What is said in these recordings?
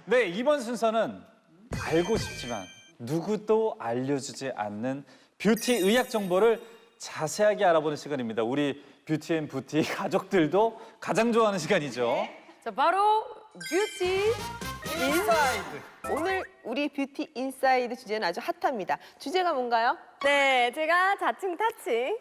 네, 이번 순서는 알고 싶지만 누구도 알려주지 않는 뷰티 의학 정보를 자세하게 알아보는 시간입니다. 우리 뷰티앤부티 가족들도 가장 좋아하는 시간이죠. 자, 바로 뷰티 인사이드. 오늘 우리 뷰티 인사이드 주제는 아주 핫합니다. 주제가 뭔가요? 네, 제가 자칭 타칭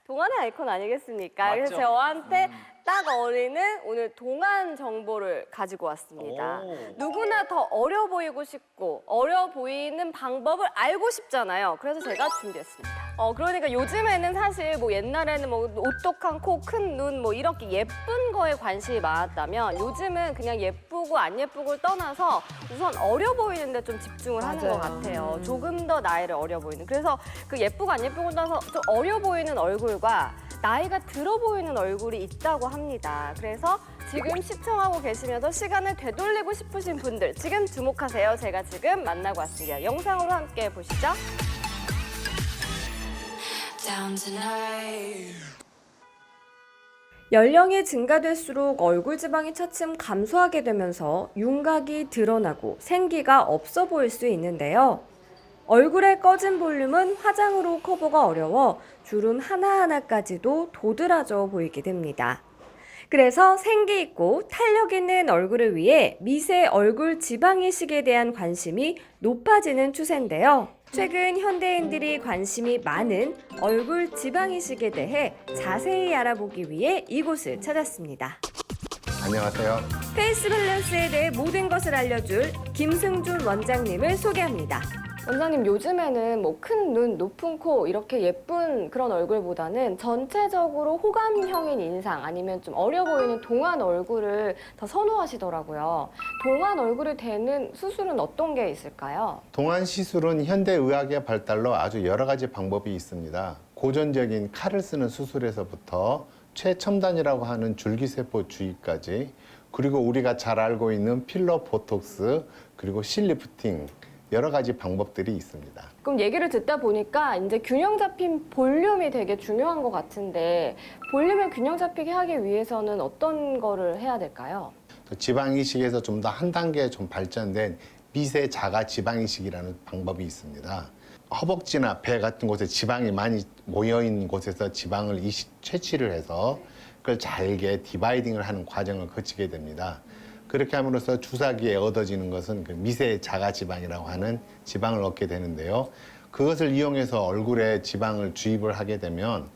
동안의 아이콘 아니겠습니까? 맞죠? 그래서 저한테 딱 어울리는 오늘 동안 정보를 가지고 왔습니다. 오. 누구나 더 어려 보이고 싶고 어려 보이는 방법을 알고 싶잖아요. 그래서 제가 준비했습니다. 그러니까 요즘에는 사실 뭐 옛날에는 뭐 오똑한 코, 큰 눈 뭐 이렇게 예쁜 거에 관심이 많았다면 요즘은 그냥 예쁘고 안 예쁘고를 떠나서 우선 어려 보이는 데 좀 집중을 하는 것 같아요. 조금 더 나이를 어려 보이는. 그래서 그 예쁘고 안 예쁘고를 떠나서 좀 어려 보이는 얼굴과 나이가 들어 보이는 얼굴이 있다고 합니다. 그래서 지금 시청하고 계시면서 시간을 되돌리고 싶으신 분들 지금 주목하세요. 제가 지금 만나고 왔습니다. 영상으로 함께 보시죠. 연령이 증가될수록 얼굴 지방이 차츰 감소하게 되면서 윤곽이 드러나고 생기가 없어 보일 수 있는데요. 얼굴의 꺼진 볼륨은 화장으로 커버가 어려워 주름 하나하나까지도 도드라져 보이게 됩니다. 그래서 생기 있고 탄력 있는 얼굴을 위해 미세 얼굴 지방 이식에 대한 관심이 높아지는 추세인데요. 최근 현대인들이 관심이 많은 얼굴 지방 이식에 대해 자세히 알아보기 위해 이곳을 찾았습니다. 안녕하세요. 페이스 밸런스에 대해 모든 것을 알려줄 김승준 원장님을 소개합니다. 원장님, 요즘에는 뭐 큰 눈, 높은 코 이렇게 예쁜 그런 얼굴보다는 전체적으로 호감형인 인상 아니면 좀 어려 보이는 동안 얼굴을 더 선호하시더라고요. 동안 얼굴이 되는 수술은 어떤 게 있을까요? 동안 시술은 현대 의학의 발달로 아주 여러 가지 방법이 있습니다. 고전적인 칼을 쓰는 수술에서부터 최첨단이라고 하는 줄기세포 주입까지, 그리고 우리가 잘 알고 있는 필러, 보톡스, 그리고 실리프팅, 여러 가지 방법들이 있습니다. 그럼 얘기를 듣다 보니까 이제 균형 잡힌 볼륨이 되게 중요한 것 같은데 볼륨을 균형 잡히게 하기 위해서는 어떤 거를 해야 될까요? 지방 이식에서 좀 더 한 단계 좀 발전된 미세 자가 지방 이식이라는 방법이 있습니다. 허벅지나 배 같은 곳에 지방이 많이 모여 있는 곳에서 지방을 채취를 해서 그걸 잘게 디바이딩을 하는 과정을 거치게 됩니다. 그렇게 함으로써 주사기에 얻어지는 것은 그 미세 자가지방이라고 하는 지방을 얻게 되는데요. 그것을 이용해서 얼굴에 지방을 주입을 하게 되면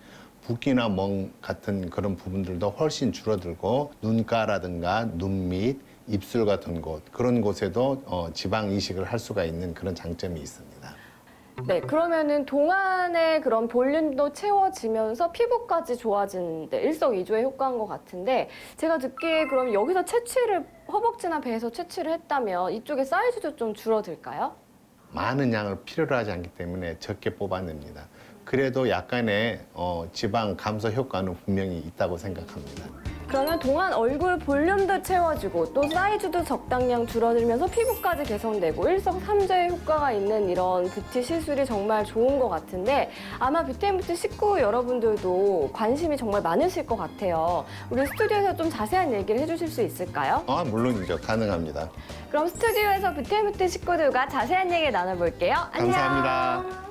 붓기나 멍 같은 그런 부분들도 훨씬 줄어들고 눈가라든가 눈 밑, 입술 같은 곳, 그런 곳에도 지방 이식을 할 수가 있는 그런 장점이 있습니다. 네, 그러면은 동안의 그런 볼륨도 채워지면서 피부까지 좋아지는데 일석이조의 효과인 것 같은데 제가 듣기에 그럼 여기서 허벅지나 배에서 채취를 했다면 이쪽의 사이즈도 좀 줄어들까요? 많은 양을 필요로 하지 않기 때문에 적게 뽑아냅니다. 그래도 약간의 지방 감소 효과는 분명히 있다고 생각합니다. 그러면 동안 얼굴 볼륨도 채워지고 또 사이즈도 적당량 줄어들면서 피부까지 개선되고 일석삼조의 효과가 있는 이런 뷰티 시술이 정말 좋은 것 같은데 아마 뷰티앤부티 식구 여러분들도 관심이 정말 많으실 것 같아요. 우리 스튜디오에서 좀 자세한 얘기를 해주실 수 있을까요? 물론이죠. 가능합니다. 그럼 스튜디오에서 뷰티앤부티 식구들과 자세한 얘기 나눠볼게요. 안녕. 감사합니다.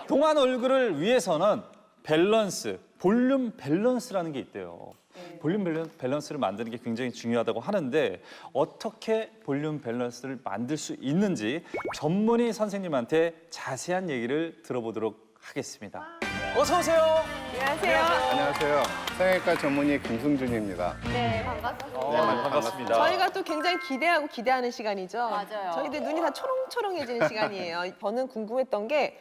동안 얼굴을 위해서는 밸런스, 볼륨 밸런스라는 게 있대요. 볼륨 밸런스를 만드는 게 굉장히 중요하다고 하는데 어떻게 볼륨 밸런스를 만들 수 있는지 전문의 선생님한테 자세한 얘기를 들어보도록 하겠습니다. 어서 오세요. 안녕하세요. 안녕하세요. 성형외과 전문의 김승준입니다. 네, 반갑습니다. 반갑습니다. 저희가 또 굉장히 기대하고 기대하는 시간이죠. 맞아요. 저희들 눈이 다 초롱초롱해지는 시간이에요. 저는 궁금했던 게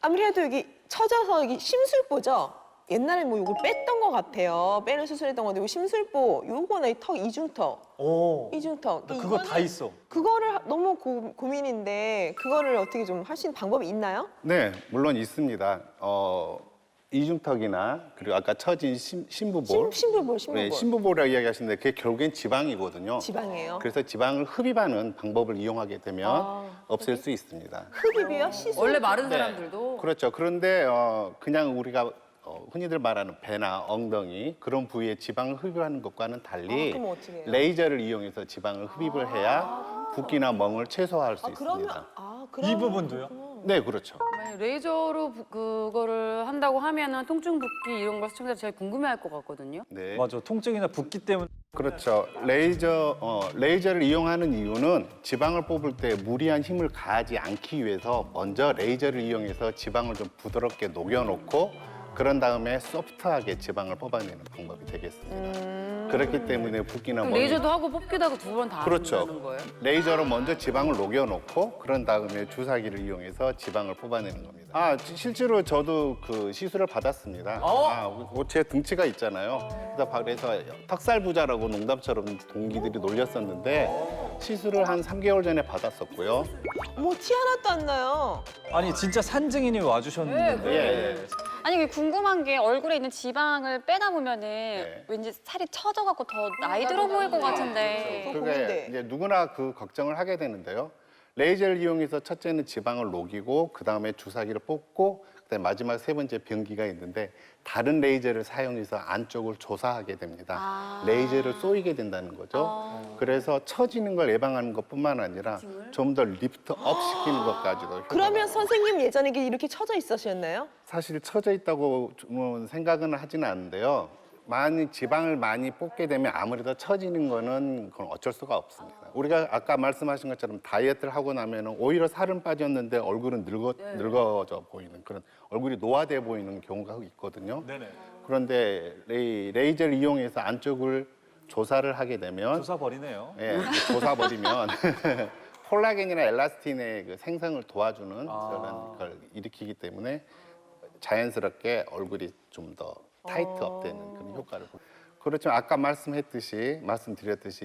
아무래도 여기 처져서 여기 심술보죠. 옛날에 뭐 이걸 뺐던 것 같아요. 빼는 수술했던 건데 이 심술보, 요거는 이 턱 이중턱. 오, 이중턱. 그거 다 있어. 그거를 너무 고민인데 그거를 어떻게 좀 할 수 있는 방법이 있나요? 네, 물론 있습니다. 이중턱이나 그리고 아까 처진 심부볼. 심부볼. 네, 심부볼이라고 이야기하시는데 그게 결국엔 지방이거든요. 지방이에요. 그래서 지방을 흡입하는 방법을 이용하게 되면 없앨 수 있습니다. 흡입이요? 시술? 원래 마른 네. 사람들도 그렇죠. 그런데 그냥 우리가 흔히들 말하는 배나 엉덩이 그런 부위에 지방을 흡입하는 것과는 달리 그럼 어떻게 해요? 레이저를 이용해서 지방을 흡입을 해야 붓기나 멍을 최소화할 수 있습니다. 이 부분도요? 네, 그렇죠. 만약 레이저로 그거를 한다고 하면은 통증 붓기 이런 걸 시청자 제일 궁금해할 것 같거든요. 네. 맞아. 통증이나 붓기 때문에 그렇죠. 레이저를 이용하는 이유는 지방을 뽑을 때 무리한 힘을 가하지 않기 위해서 먼저 레이저를 이용해서 지방을 좀 부드럽게 녹여놓고 그런 다음에 소프트하게 지방을 뽑아내는 방법이 되겠습니다. 그렇기 때문에 붓기나 그럼 멍이 레이저도 하고 뽑기도 하고 두 번 다 그렇죠. 한다는 거예요? 레이저로 먼저 지방을 녹여놓고 그런 다음에 주사기를 이용해서 지방을 뽑아내는 겁니다. 실제로 저도 그 시술을 받았습니다. 제 등치가 있잖아요. 그래서 턱살 부자라고 농담처럼 동기들이 놀렸었는데 시술을 한 3개월 전에 받았었고요. 뭐 티 하나도 안 나요. 아니 진짜 산증인이 와주셨는데 예. 아니 이게 궁금한 게 얼굴에 있는 지방을 빼다 보면은 네. 왠지 살이 처져갖고 더 나이 들어 보일 것 같은데. 그거 그게 고민돼. 이제 누구나 그 걱정을 하게 되는데요. 레이저를 이용해서 첫째는 지방을 녹이고 그 다음에 주사기를 뽑고 그다음에 마지막 세 번째 변기가 있는데 다른 레이저를 사용해서 안쪽을 조사하게 됩니다. 레이저를 쏘이게 된다는 거죠. 그래서 처지는 걸 예방하는 것뿐만 아니라 좀 더 리프트 업 시키는 것까지도 효과가 그러면 선생님 예전에 이렇게 처져 있으셨나요? 사실 처져 있다고 생각은 하지는 않는데요. 많이 지방을 많이 뽑게 되면 아무래도 처지는 거는 그건 어쩔 수가 없습니다. 우리가 아까 말씀하신 것처럼 다이어트를 하고 나면 오히려 살은 빠졌는데 얼굴은 늙어져 보이는 그런 얼굴이 노화돼 보이는 경우가 있거든요. 네네. 그런데 레이저를 이용해서 안쪽을 조사를 하게 되면 조사 버리네요. 예, 조사 버리면 콜라겐이나 엘라스틴의 그 생성을 도와주는 그런 걸 일으키기 때문에 자연스럽게 얼굴이 좀 더 타이트업되는 그런 효과를 봅니다. 그렇지만 아까 말씀드렸듯이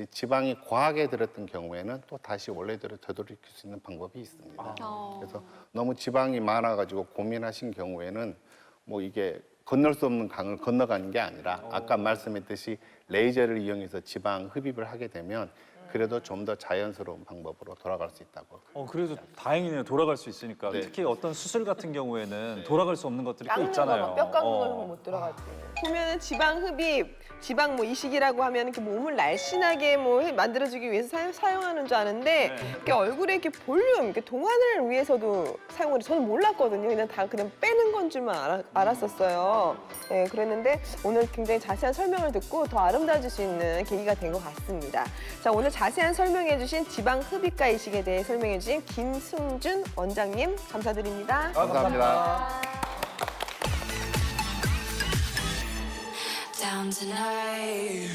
지방이 과하게 들었던 경우에는 또 다시 원래대로 되돌릴 수 있는 방법이 있습니다. 그래서 너무 지방이 많아가지고 고민하신 경우에는 뭐 이게 건널 수 없는 강을 건너가는 게 아니라 아까 말씀했듯이 레이저를 이용해서 지방 흡입을 하게 되면 그래도 좀 더 자연스러운 방법으로 돌아갈 수 있다고. 그래도 다행이네요. 돌아갈 수 있으니까. 네. 특히 어떤 수술 같은 경우에는 돌아갈 수 없는 것들이 또 깎는 있잖아요. 뼈 깎는 걸로 못 들어갔지. 보면은 지방 흡입, 지방 뭐 이식이라고 하면 이렇게 몸을 날씬하게 만들어주기 위해서 사용하는 줄 아는데 이렇게 얼굴에 이렇게 볼륨, 이렇게 동안을 위해서도 사용을 저는 몰랐거든요. 그냥 빼는 건 줄만 알았었어요. 네, 그랬는데 오늘 굉장히 자세한 설명을 듣고 더 아름다워질 수 있는 계기가 된 것 같습니다. 자, 오늘 자세한 설명해주신 지방 흡입과 이식에 대해 설명해주신 김승준 원장님 감사드립니다. 감사합니다. Down tonight.